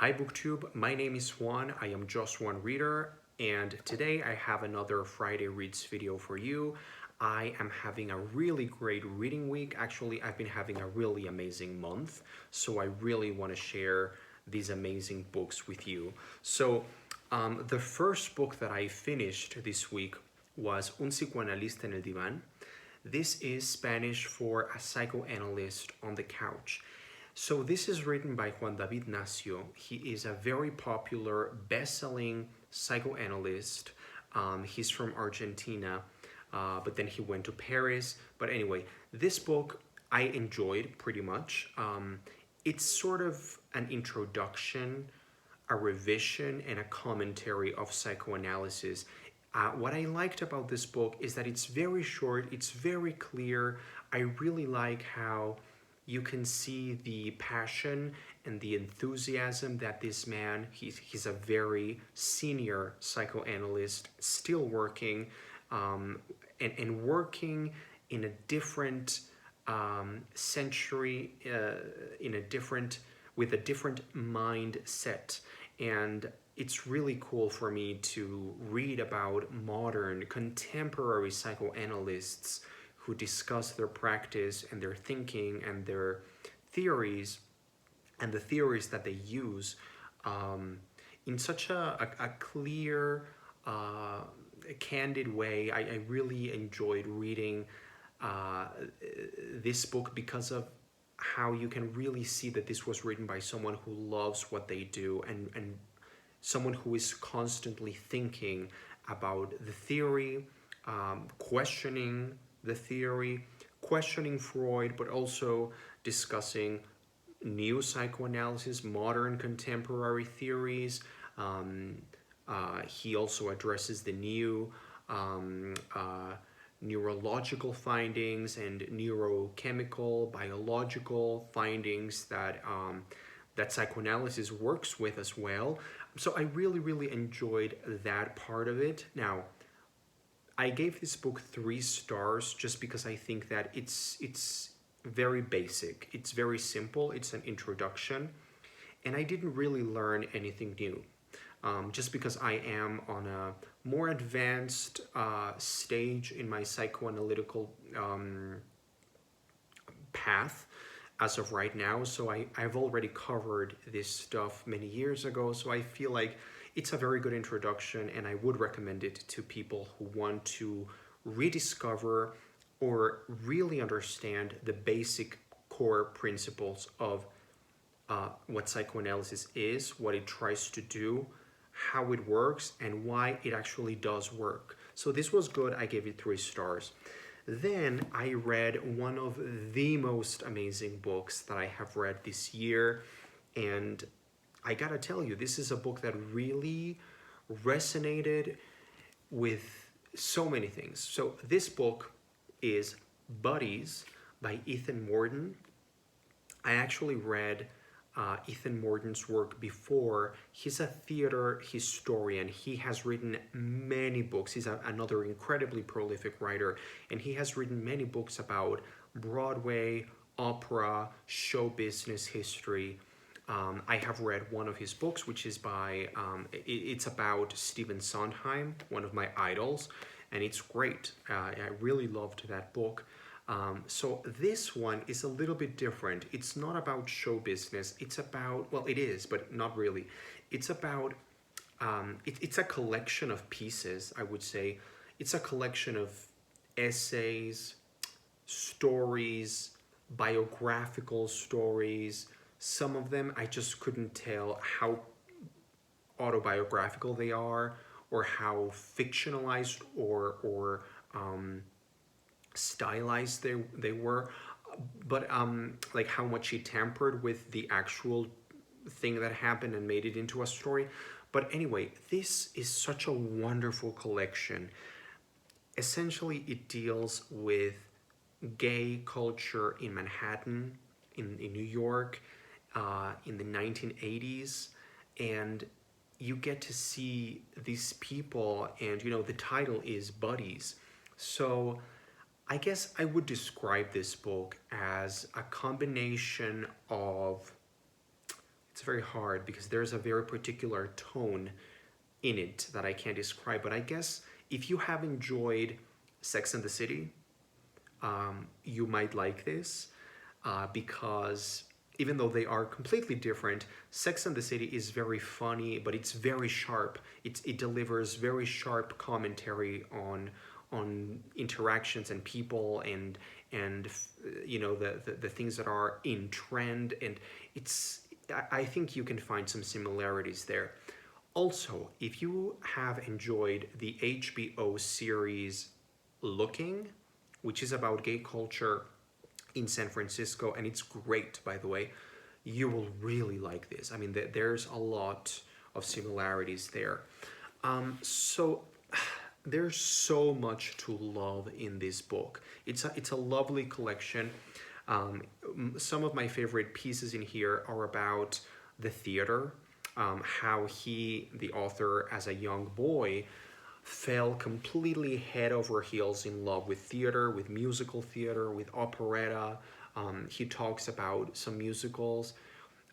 Hi BookTube, my name is Juan. I am just one reader, and today I have another Friday Reads video for you. I am having a really great reading week. Actually, I've been having a really amazing month, so I really want to share these amazing books with you. The first book that I finished this week was Un psicoanalista en el diván. This is Spanish for a psychoanalyst on the couch. So this is written by Juan David Nacio. He is a very popular, best-selling psychoanalyst. He's from Argentina, but then he went to Paris. But anyway, this book I enjoyed pretty much. It's sort of an introduction, a revision, and a commentary of psychoanalysis. What I liked about this book is that it's very short, it's very clear. I really like how you can see the passion and the enthusiasm that this man, he's a very senior psychoanalyst, still working, and working in a different century, with a different mindset. And it's really cool for me to read about modern, contemporary psychoanalysts who discuss their practice and their thinking and their theories and the theories that they use in such a clear, candid way. I really enjoyed reading this book because of how you can really see that this was written by someone who loves what they do and someone who is constantly thinking about the theory, questioning the theory, questioning Freud, but also discussing new psychoanalysis, modern contemporary theories. He also addresses the new neurological findings and neurochemical, biological findings that that psychoanalysis works with as well. So I really enjoyed that part of it. Now, I gave this book 3 stars just because I think that it's very basic. It's very simple. It's an introduction. And I didn't really learn anything new. Just because I am on a more advanced stage in my psychoanalytical path as of right now. So I've already covered this stuff many years ago. So I feel like it's a very good introduction, and I would recommend it to people who want to rediscover or really understand the basic core principles of what psychoanalysis is, what it tries to do, how it works, and why it actually does work. So this was good. I gave it 3 stars. Then I read one of the most amazing books that I have read this year, and I gotta tell you, this is a book that really resonated with so many things. So this book is Buddies by Ethan Mordden. I actually read Ethan Morden's work before. He's a theater historian. He has written many books. He's another incredibly prolific writer, and he has written many books about Broadway, opera, show business history. I have read one of his books, which is by, it's about Stephen Sondheim, one of my idols, and it's great. I really loved that book. So this one is a little bit different. It's not about show business. It's about, well, it is, but not really. It's about, it's a collection of pieces, I would say. It's a collection of essays, stories, biographical stories. Some of them I just couldn't tell how autobiographical they are, or how fictionalized or stylized they were, but like how much he tampered with the actual thing that happened and made it into a story. But anyway, this is such a wonderful collection. Essentially, it deals with gay culture in Manhattan, in New York, in the 1980s, and you get to see these people, and you know, the title is Buddies. So I guess I would describe this book as a combination of, it's very hard because there's a very particular tone in it that I can't describe. But I guess if you have enjoyed Sex and the City, you might like this, because even though they are completely different, Sex and the City is very funny, but it's very sharp. It delivers very sharp commentary on interactions and people, and you know, the things that are in trend, and it's, I think you can find some similarities there. Also, if you have enjoyed the HBO series Looking, which is about gay culture in San Francisco, and it's great, by the way, you will really like this. I mean, there's a lot of similarities there. So there's so much to love in this book. It's a lovely collection. Some of my favorite pieces in here are about the theater, how he, the author, as a young boy, fell completely head over heels in love with theater, with musical theater, with operetta. He talks about some musicals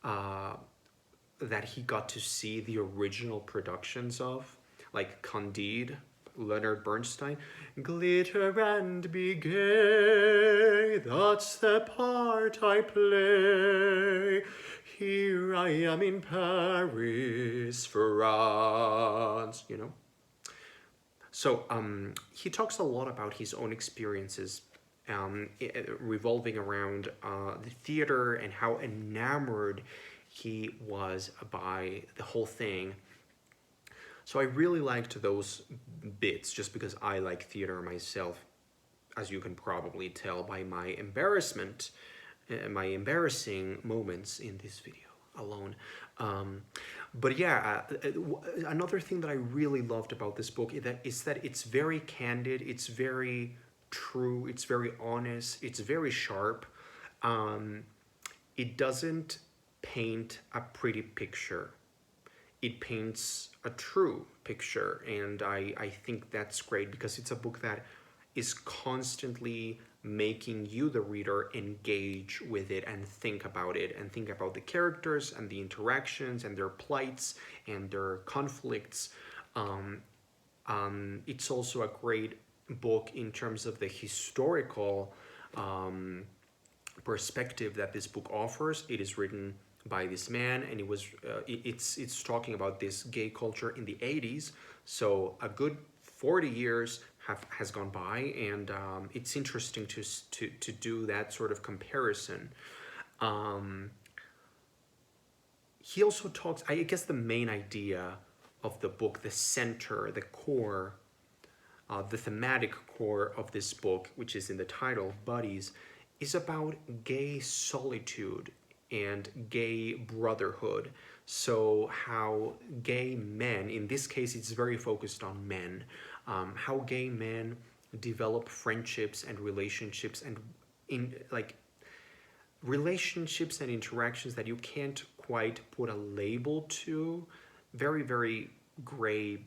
that he got to see the original productions of, like Candide, Leonard Bernstein. Glitter and be gay, that's the part I play. Here I am in Paris, France, you know. So he talks a lot about his own experiences revolving around the theater, and how enamored he was by the whole thing. So I really liked those bits, just because I like theater myself, as you can probably tell by my embarrassment, my embarrassing moments in this video alone. But yeah, another thing that I really loved about this book is that it's very candid, it's very true, it's very honest, it's very sharp. It doesn't paint a pretty picture. It paints a true picture, and I think that's great, because it's a book that is constantly making you, the reader, engage with it and think about it, and think about the characters and the interactions and their plights and their conflicts. It's also a great book in terms of the historical perspective that this book offers. It is written by this man, and it's talking about this gay culture in the 80s, so a good 40 years has gone by, and it's interesting to do that sort of comparison. He also talks, I guess the main idea of the book, the center, the core, the thematic core of this book, which is in the title, Buddies, is about gay solitude and gay brotherhood. So how gay men, in this case it's very focused on men, how gay men develop friendships and relationships, and relationships and interactions that you can't quite put a label to. Very, very gray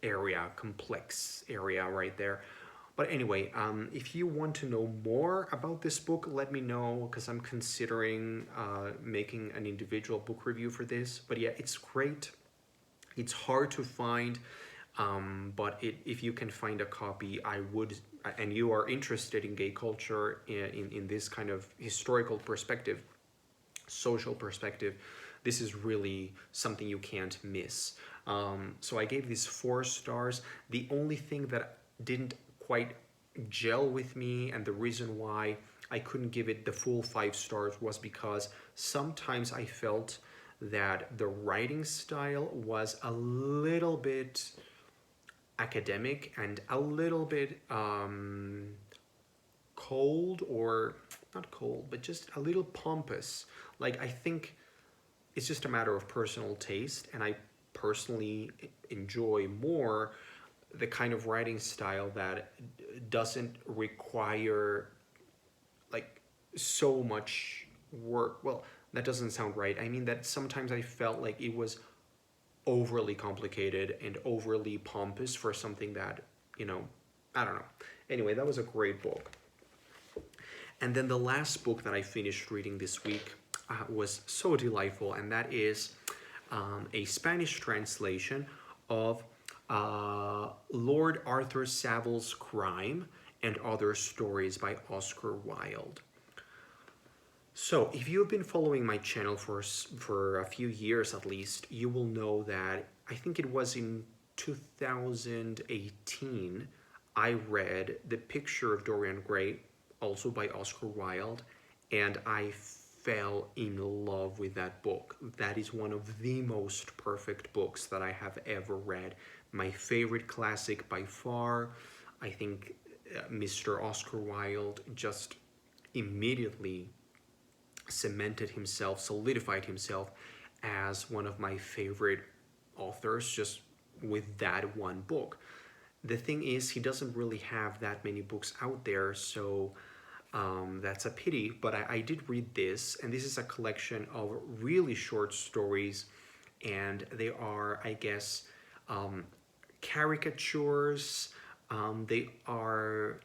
area, complex area right there. But anyway, if you want to know more about this book, let me know, because I'm considering making an individual book review for this. But yeah, it's great. It's hard to find, but if you can find a copy, I would, and you are interested in gay culture in this kind of historical perspective, social perspective, this is really something you can't miss. So I gave this 4 stars. The only thing that didn't quite gel with me, and the reason why I couldn't give it the full 5 stars, was because sometimes I felt that the writing style was a little bit academic and a little bit cold, or not cold, but just a little pompous. Like, I think it's just a matter of personal taste, and I personally enjoy more the kind of writing style that doesn't require like so much work. Well, that doesn't sound right. I mean that sometimes I felt like it was overly complicated and overly pompous for something that, you know, I don't know. Anyway, that was a great book. And then the last book that I finished reading this week was so delightful, and that is a Spanish translation of Lord Arthur Saville's Crime and Other Stories by Oscar Wilde. So, if you've been following my channel for a few years at least, you will know that I think it was in 2018 I read The Picture of Dorian Gray, also by Oscar Wilde, and I fell in love with that book. That is one of the most perfect books that I have ever read. My favorite classic by far. I think Mr. Oscar Wilde just immediately solidified himself as one of my favorite authors just with that one book. The thing is, he doesn't really have that many books out there, so that's a pity. But I did read this, and this is a collection of really short stories, and they are, I guess, caricatures. They are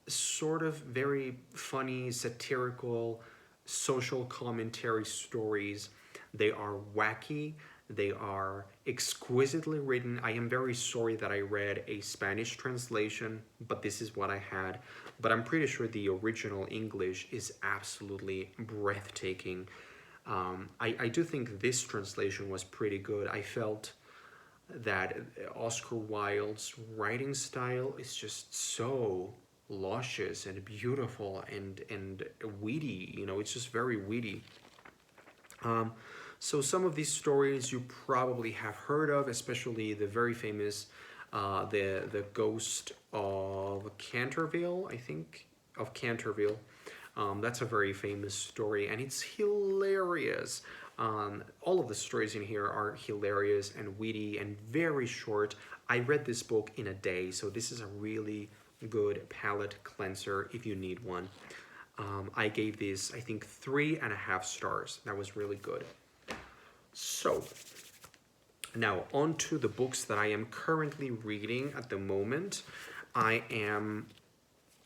sort of very funny, satirical, social commentary stories. They are wacky. They are exquisitely written. I am very sorry that I read a Spanish translation, but this is what I had. But I'm pretty sure the original English is absolutely breathtaking. I do think this translation was pretty good. I felt that Oscar Wilde's writing style is just so luscious and beautiful and witty. It's just very witty. So some of these stories you probably have heard of, especially the very famous the Ghost of Canterville, I think, of Canterville. That's a very famous story, and it's hilarious. All of the stories in here are hilarious and witty and very short. I read this book in a day, so this is a really good palate cleanser if you need one. I gave this, I think, 3.5 stars. That was really good. So, now on to the books that I am currently reading at the moment. I am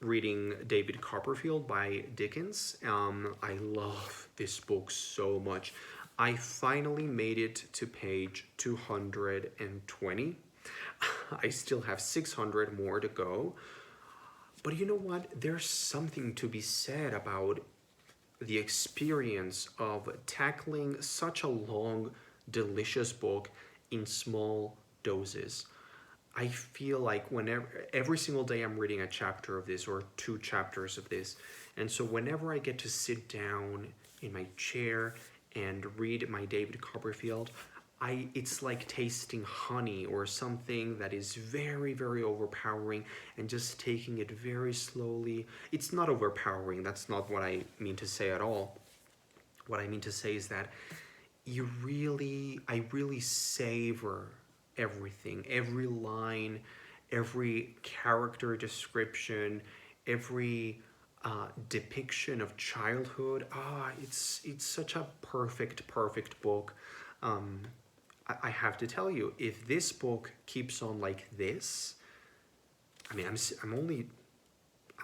reading David Copperfield by Dickens. I love this book so much. I finally made it to page 220. I still have 600 more to go. But you know what? There's something to be said about the experience of tackling such a long, delicious book in small doses. I feel like every single day I'm reading a chapter of this or 2 chapters of this. And so whenever I get to sit down in my chair and read my David Copperfield, it's like tasting honey or something that is very, very overpowering, and just taking it very slowly. It's not overpowering. That's not what I mean to say at all. What I mean to say is that I really savor everything, every line, every character description, every depiction of childhood. It's such a perfect book. I have to tell you, if this book keeps on like this, I mean, I'm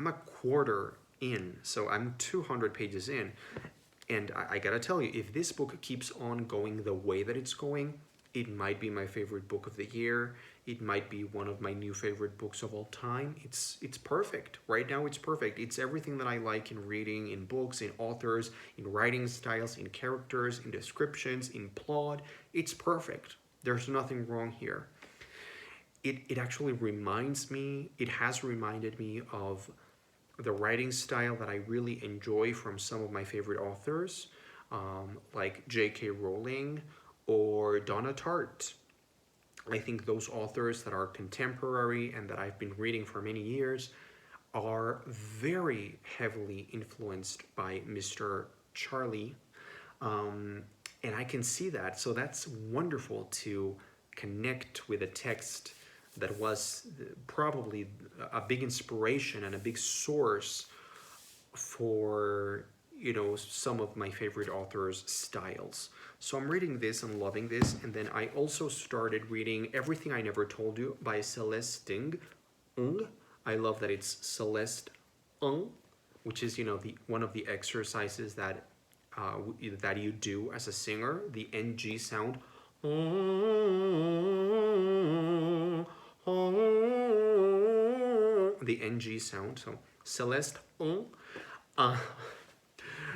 a quarter in, so I'm 200 pages in, and I gotta tell you, if this book keeps on going the way that it's going, it might be my favorite book of the year. It might be one of my new favorite books of all time. It's perfect. Right now it's perfect. It's everything that I like in reading, in books, in authors, in writing styles, in characters, in descriptions, in plot. It's perfect. There's nothing wrong here. It actually it has reminded me of the writing style that I really enjoy from some of my favorite authors, like J.K. Rowling or Donna Tartt. I think those authors that are contemporary and that I've been reading for many years are very heavily influenced by Mr. Charlie. And I can see that. So that's wonderful to connect with a text that was probably a big inspiration and a big source for some of my favorite authors' styles. So I'm reading this and loving this, and then I also started reading Everything I Never Told You by Celeste Ng. I love that it's Celeste Ng, which is one of the exercises that that you do as a singer, the NG sound. The NG sound. So Celeste Ng. Uh,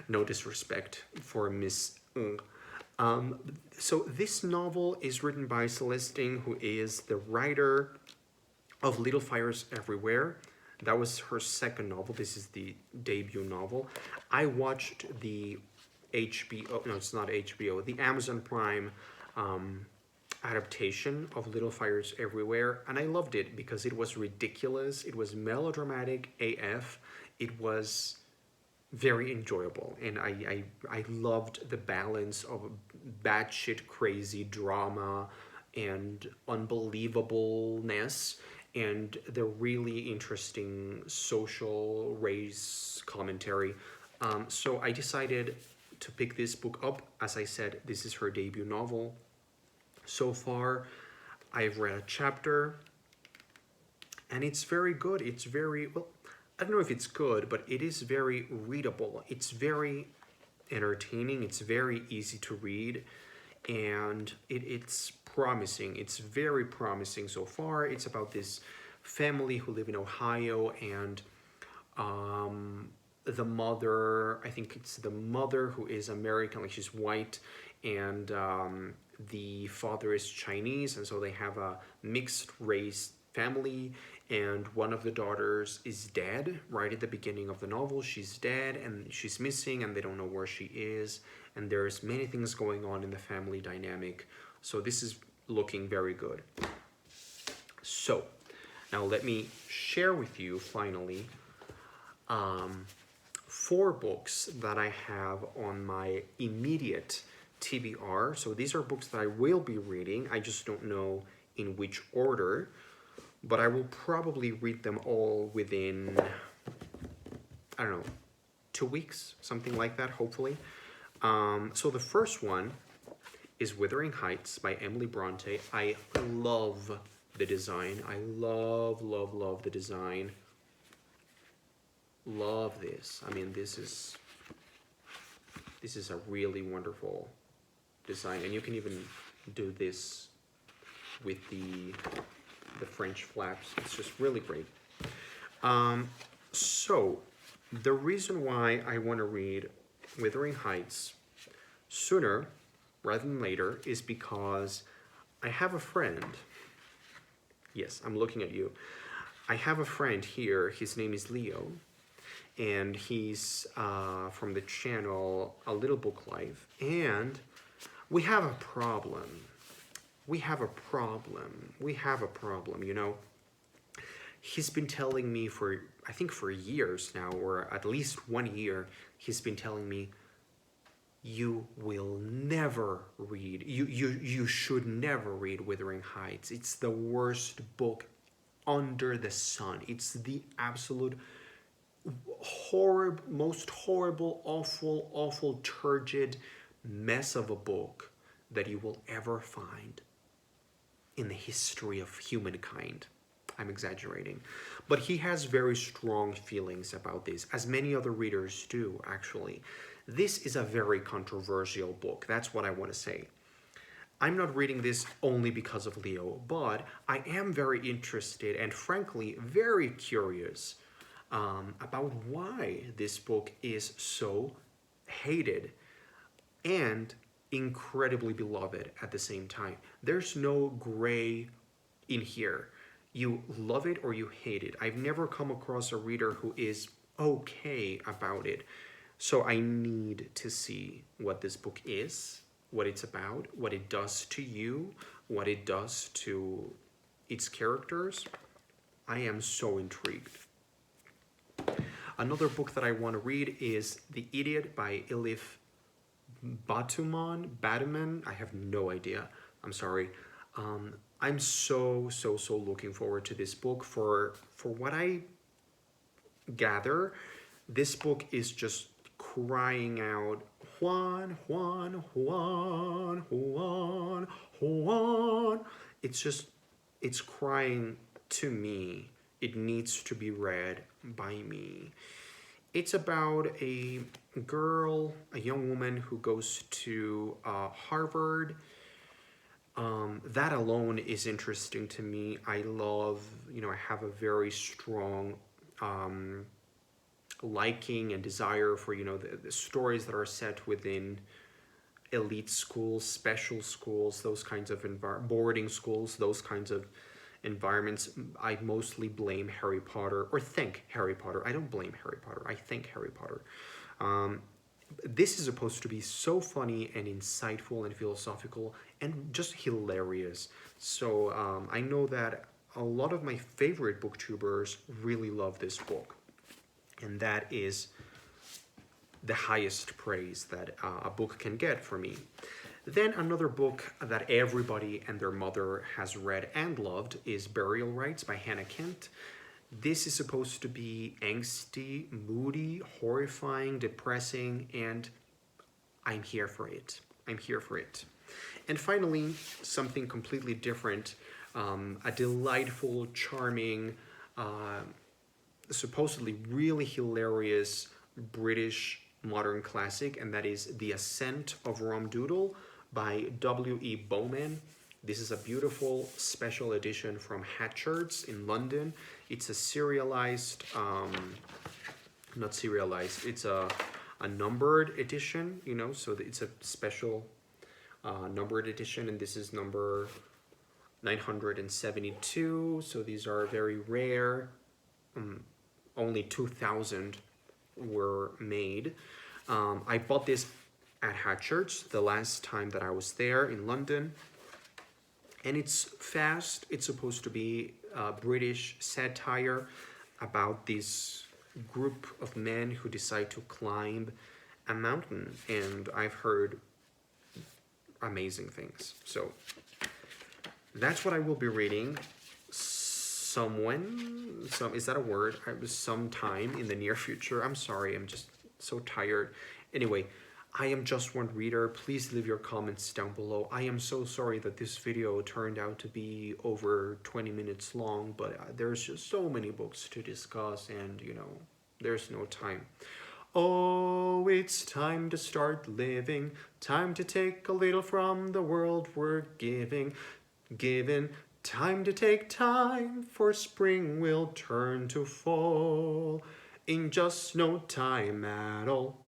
no disrespect for Miss Ng. So this novel is written by Celeste Ng, who is the writer of Little Fires Everywhere. That was her second novel. This is the debut novel. I watched the HBO, no, it's not HBO, the Amazon Prime adaptation of Little Fires Everywhere, and I loved it because it was ridiculous, it was melodramatic AF, it was very enjoyable, and I loved the balance of batshit crazy drama and unbelievableness and the really interesting social race commentary. So I decided to pick this book up. As I said, this is her debut novel. So far, I've read a chapter, and it's very good. It's very, well, I don't know if it's good, but it is very readable. It's very entertaining. It's very easy to read, and it's promising. It's very promising so far. It's about this family who live in Ohio, and the mother, I think it's the mother who is American, like she's white, and the father is Chinese, and so they have a mixed race family, and one of the daughters is dead right at the beginning of the novel. She's dead and she's missing, and they don't know where she is, and there's many things going on in the family dynamic. So this is looking very good. So now let me share with you finally 4 books that I have on my immediate TBR. So these are books that I will be reading. I just don't know in which order, but I will probably read them all within, I don't know, 2 weeks, something like that, hopefully. So the first one is Wuthering Heights by Emily Bronte. I love the design. I love, love, love the design. Love this. I mean, this is a really wonderful design, and you can even do this with the French flaps. It's just really great. So the reason why I want to read Wuthering Heights sooner rather than later is because I have a friend. Yes, I'm looking at you. I have a friend here. His name is Leo, and he's from the channel A Little Book Life, and we have a problem. We have a problem, you know. He's been telling me for, I think for years now, or at least 1 year, he's been telling me, you will never read, you should never read Wuthering Heights. It's the worst book under the sun. It's the absolute horrible, most horrible, awful, turgid mess of a book that you will ever find in the history of humankind. I'm exaggerating. But he has very strong feelings about this, as many other readers do, actually. This is a very controversial book. That's what I want to say. I'm not reading this only because of Leo, but I am very interested and frankly very curious about why this book is so hated and incredibly beloved at the same time. There's no gray in here. You love it or you hate it. I've never come across a reader who is okay about it. So I need to see what this book is, what it's about, what it does to you, what it does to its characters. I am so intrigued. Another book that I want to read is The Idiot by Elif Batuman. I have no idea. I'm sorry. I'm so looking forward to this book. For what I gather, this book is just crying out, Juan, Juan, Juan, Juan, Juan. It's crying to me. It needs to be read by me. It's about a girl, a young woman who goes to Harvard. That alone is interesting to me. I love, I have a very strong um, liking and desire for, the stories that are set within elite schools, special schools, those kinds of boarding schools, those kinds of environments. I mostly blame Harry Potter, or think Harry Potter. I don't blame Harry Potter. I think Harry Potter. Um, this is supposed to be so funny and insightful and philosophical and just hilarious. So I know that a lot of my favorite booktubers really love this book, and that is the highest praise that a book can get for me. Then another book that everybody and their mother has read and loved is Burial Rites by Hannah Kent. This is supposed to be angsty, moody, horrifying, depressing, and I'm here for it. I'm here for it. And finally, something completely different, a delightful, charming, supposedly really hilarious British modern classic, and that is The Ascent of Doodle by W.E. Bowman. This is a beautiful special edition from Hatchards in London. It's a serialized, not serialized, it's a numbered edition, so it's a special numbered edition, and this is number 972, so these are very rare. Only 2,000 were made. I bought this at Hatchards the last time that I was there in London. And it's fast. It's supposed to be a British satire about this group of men who decide to climb a mountain. And I've heard amazing things. So that's what I will be reading. Is that a word? Sometime in the near future. I'm sorry, I'm just so tired. Anyway, I am just one reader. Please leave your comments down below. I am so sorry that this video turned out to be over 20 minutes long, but there's just so many books to discuss, and there's no time. Oh, it's time to start living, time to take a little from the world we're giving. Time to take time, for spring will turn to fall in just no time at all.